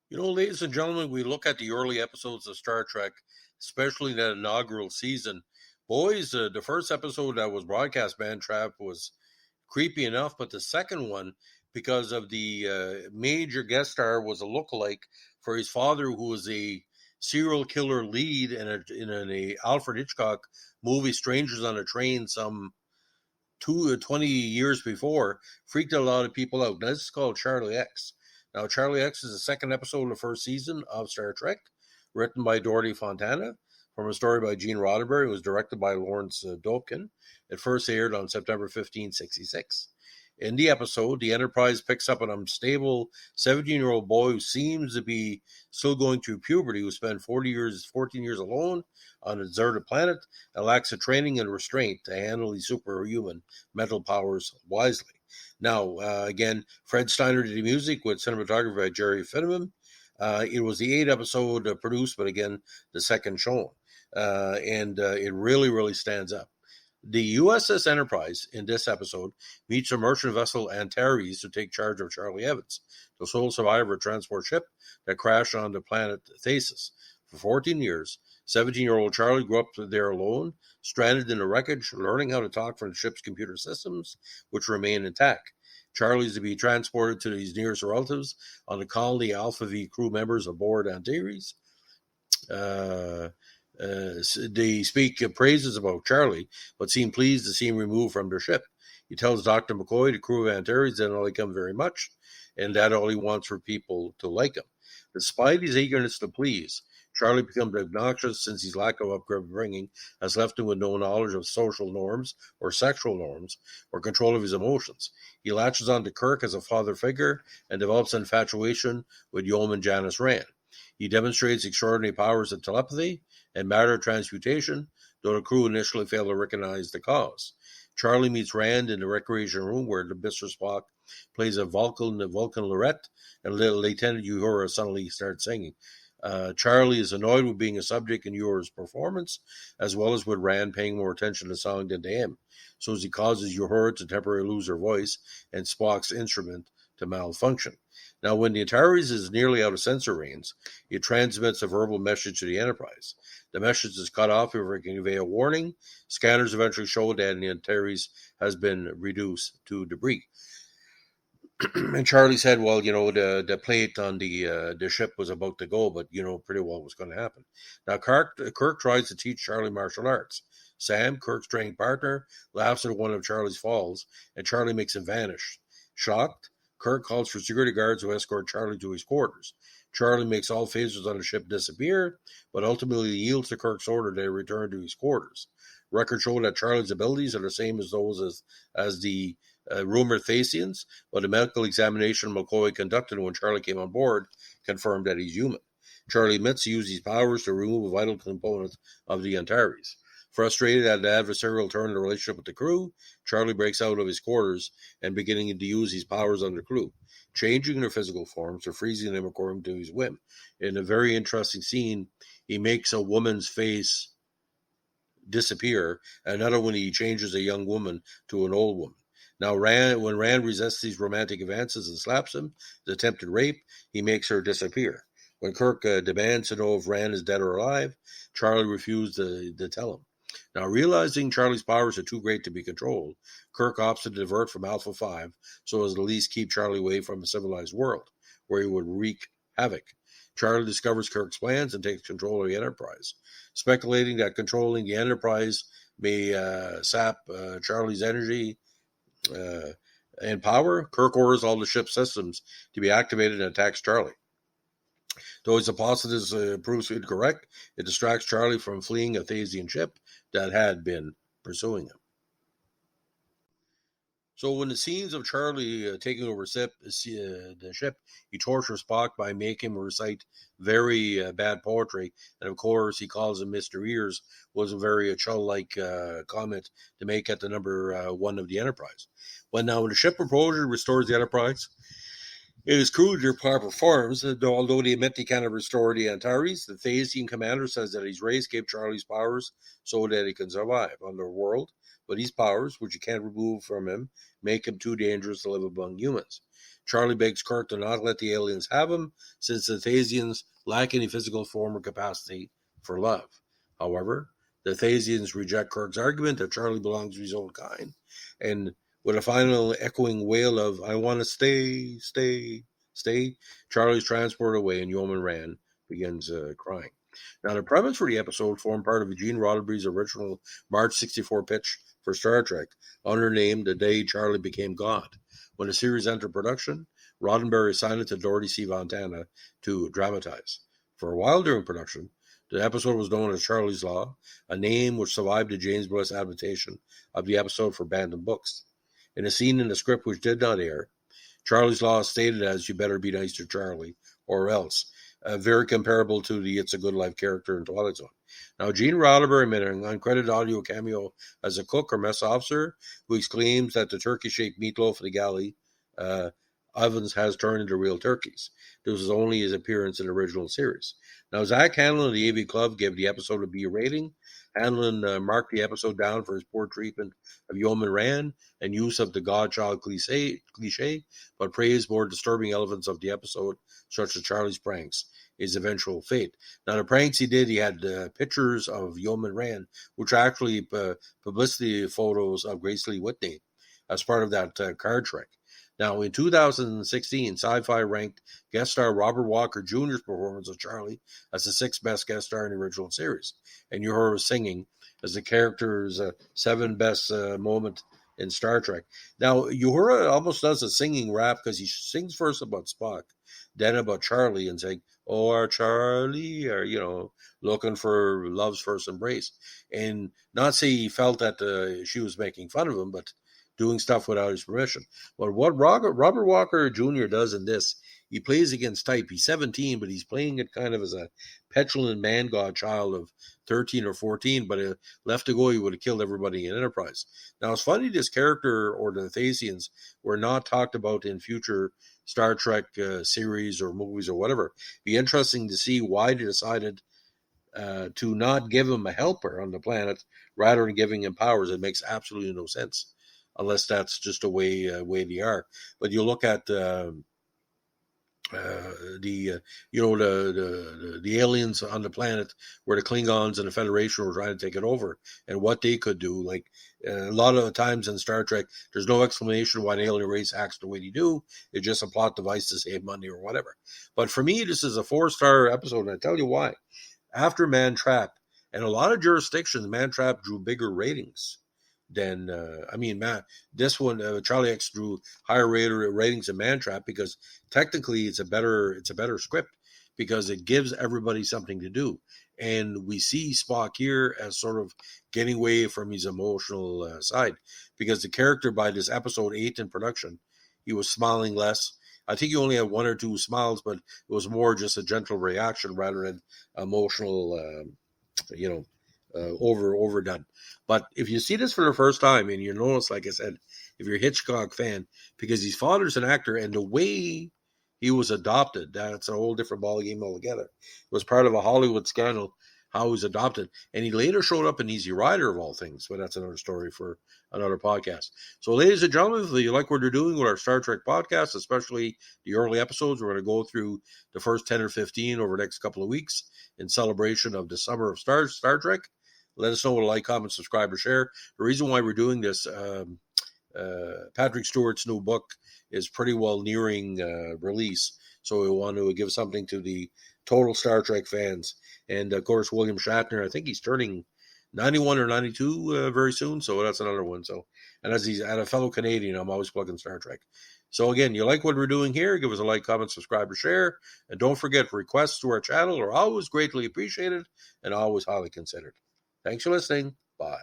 Ladies and gentlemen, we look at the early episodes of Star Trek, especially that inaugural season. Boys, the first episode that was broadcast, Man Trap, was creepy enough, but the second one, because of the major guest star, was a lookalike for his father, who was a serial killer lead in a Alfred Hitchcock movie, Strangers on a Train, some 20 years before, freaked a lot of people out. Now, this is called Charlie X. Now, Charlie X is the second episode of the first season of Star Trek, written by Dorothy Fontana, from a story by Gene Roddenberry. It was directed by Lawrence Dobkin. It first aired on September 15, 1966. In the episode, the Enterprise picks up an unstable 17-year-old boy who seems to be still going through puberty, who spent 14 years alone on a deserted planet and lacks the training and restraint to handle these superhuman mental powers wisely. Now, again, Fred Steiner did the music with cinematography by Jerry Finneman. It was the 8th episode produced, but again, the second shown. And it really, really stands up. The USS Enterprise in this episode meets the merchant vessel Antares to take charge of Charlie Evans, the sole survivor of a transport ship that crashed on the planet Thasus. For 14 years, 17-year-old Charlie grew up there alone, stranded in the wreckage, learning how to talk from the ship's computer systems, which remain intact. Charlie is to be transported to his nearest relatives on the colony Alpha V crew members aboard Antares. They speak praises about Charlie, but seem pleased to see him removed from their ship. He tells Dr. McCoy, the crew of Antares, they don't like him very much, and that all he wants for people to like him. Despite his eagerness to please, Charlie becomes obnoxious since his lack of upbringing has left him with no knowledge of social norms or sexual norms or control of his emotions. He latches on to Kirk as a father figure and develops an infatuation with yeoman Janice Rand. He demonstrates extraordinary powers of telepathy and matter transmutation, though the crew initially fail to recognize the cause. Charlie meets Rand in the recreation room where Mr. Spock plays a Vulcan Lorette, and Lieutenant Uhura suddenly starts singing. Charlie is annoyed with being a subject in Uhura's performance, as well as with Rand paying more attention to the song than to him, so as he causes Uhura to temporarily lose her voice and Spock's instrument to malfunction. Now, when the Antares is nearly out of sensor range, it transmits a verbal message to the Enterprise. The message is cut off before it can convey a warning. Scanners eventually show that the Antares has been reduced to debris. And Charlie said, well, the plate on the ship was about to go, but, pretty well was going to happen. Now, Kirk tries to teach Charlie martial arts. Sam, Kirk's trained partner, laughs at one of Charlie's falls, and Charlie makes him vanish. Shocked, Kirk calls for security guards to escort Charlie to his quarters. Charlie makes all phasers on the ship disappear, but ultimately yields to Kirk's order to return to his quarters. Records show that Charlie's abilities are the same as those as the rumored Thasians, but a medical examination McCoy conducted when Charlie came on board confirmed that he's human. Charlie admits he used his powers to remove a vital component of the Antares. Frustrated at the adversarial turn in the relationship with the crew, Charlie breaks out of his quarters and beginning to use his powers on the crew, changing their physical forms or freezing them according to his whim. In a very interesting scene, he makes a woman's face disappear, and another one he changes a young woman to an old woman. Now, when Rand resists these romantic advances and slaps him, the attempted rape, he makes her disappear. When Kirk demands to know if Rand is dead or alive, Charlie refuses to tell him. Now, realizing Charlie's powers are too great to be controlled, Kirk opts to divert from Alpha 5 so as to at least keep Charlie away from a civilized world, where he would wreak havoc. Charlie discovers Kirk's plans and takes control of the Enterprise. Speculating that controlling the Enterprise may sap Charlie's energy and power, Kirk orders all the ship's systems to be activated and attacks Charlie. Though his hypothesis proves incorrect, it distracts Charlie from fleeing a Thasian ship that had been pursuing him. So when the scenes of Charlie taking over the ship, he tortures Spock by making him recite very bad poetry. And of course, he calls him Mr. Ears, was a very Chull-like comment to make at the number 1 of the Enterprise. When the ship proposal restores the Enterprise, it is crew to their proper forms, although they admit they cannot restore the Antares. The Thasian commander says that his race gave Charlie's powers so that he can survive on their world. but these powers, which you can't remove from him, make him too dangerous to live among humans. Charlie begs Kirk to not let the aliens have him, since the Thasians lack any physical form or capacity for love. However, the Thasians reject Kirk's argument that Charlie belongs to his own kind, and with a final echoing wail of, "I want to stay, stay, stay," Charlie's transported away and Yeoman Rand begins crying. Now, the premise for the episode formed part of Gene Roddenberry's original March 64 pitch for Star Trek, undernamed The Day Charlie Became God. When the series entered production, Roddenberry assigned it to Dorothy C. Fontana to dramatize. For a while during production, the episode was known as Charlie's Law, a name which survived the James Bliss adaptation of the episode for Bantam Books. In a scene in the script which did not air, Charlie's Law is stated as, "You better be nice to Charlie, or else," very comparable to the It's a Good Life character in Twilight Zone. Now, Gene Roddenberry made an uncredited audio cameo as a cook or mess officer who exclaims that the turkey-shaped meatloaf of the galley ovens has turned into real turkeys. This was only his appearance in the original series. Now, Zach Hanlon of the AV Club gave the episode a B rating. Hanlon marked the episode down for his poor treatment of Yeoman Rand and use of the godchild cliche, but praised more disturbing elements of the episode, such as Charlie's pranks, his eventual fate. Now, the pranks he did, he had pictures of Yeoman Rand, which are actually publicity photos of Grace Lee Whitney as part of that card trick. Now, in 2016, Sci-Fi ranked guest star Robert Walker Jr.'s performance of Charlie as the sixth best guest star in the original series, and you heard her singing as the character's seventh best moment in Star Trek. Now, Uhura almost does a singing rap because he sings first about Spock, then about Charlie, and saying, "Oh, our Charlie," or, looking for love's first embrace. And not say he felt that she was making fun of him, but doing stuff without his permission. But what Robert Walker Jr. does in this, he plays against type. He's 17, but he's playing it kind of as a petulant man god child of 13 or 14, but left to go, he would have killed everybody in Enterprise. Now, it's funny this character, or the Thasians, were not talked about in future Star Trek series or movies or whatever. Be interesting to see why they decided to not give him a helper on the planet rather than giving him powers. It makes absolutely no sense, unless that's just the way they are. But you look at the aliens on the planet where the Klingons and the Federation were trying to take it over, and what they could do. Like a lot of the times in Star Trek, there's no explanation why an alien race acts the way they do. It's just a plot device to save money or whatever. But for me, this is a 4-star episode, and I tell you why. After Man Trap, and a lot of jurisdictions, Man Trap drew bigger ratings than this one, Charlie X, drew higher ratings than Man Trap because technically it's a better script because it gives everybody something to do, and we see Spock here as sort of getting away from his emotional side, because the character by this episode 8 in production, he was smiling less. I think he only had 1 or 2 smiles, but it was more just a gentle reaction rather than emotional, overdone. But if you see this for the first time, and you notice, like I said, if you're a Hitchcock fan, because his father's an actor, and the way he was adopted, that's a whole different ballgame altogether. It was part of a Hollywood scandal how he was adopted, and he later showed up in Easy Rider of all things, but that's another story for another podcast. So, ladies and gentlemen, if you like what we're doing with our Star Trek podcast, especially the early episodes, we're going to go through the first 10 or 15 over the next couple of weeks in celebration of the summer of Star Trek. Let us know what to like, comment, subscribe, or share. The reason why we're doing this, Patrick Stewart's new book is pretty well nearing release, so we want to give something to the total Star Trek fans. And, of course, William Shatner, I think he's turning 91 or 92 very soon, so that's another one. So, and as he's a fellow Canadian, I'm always plugging Star Trek. So, again, you like what we're doing here, give us a like, comment, subscribe, or share. And don't forget, requests to our channel are always greatly appreciated and always highly considered. Thanks for listening. Bye.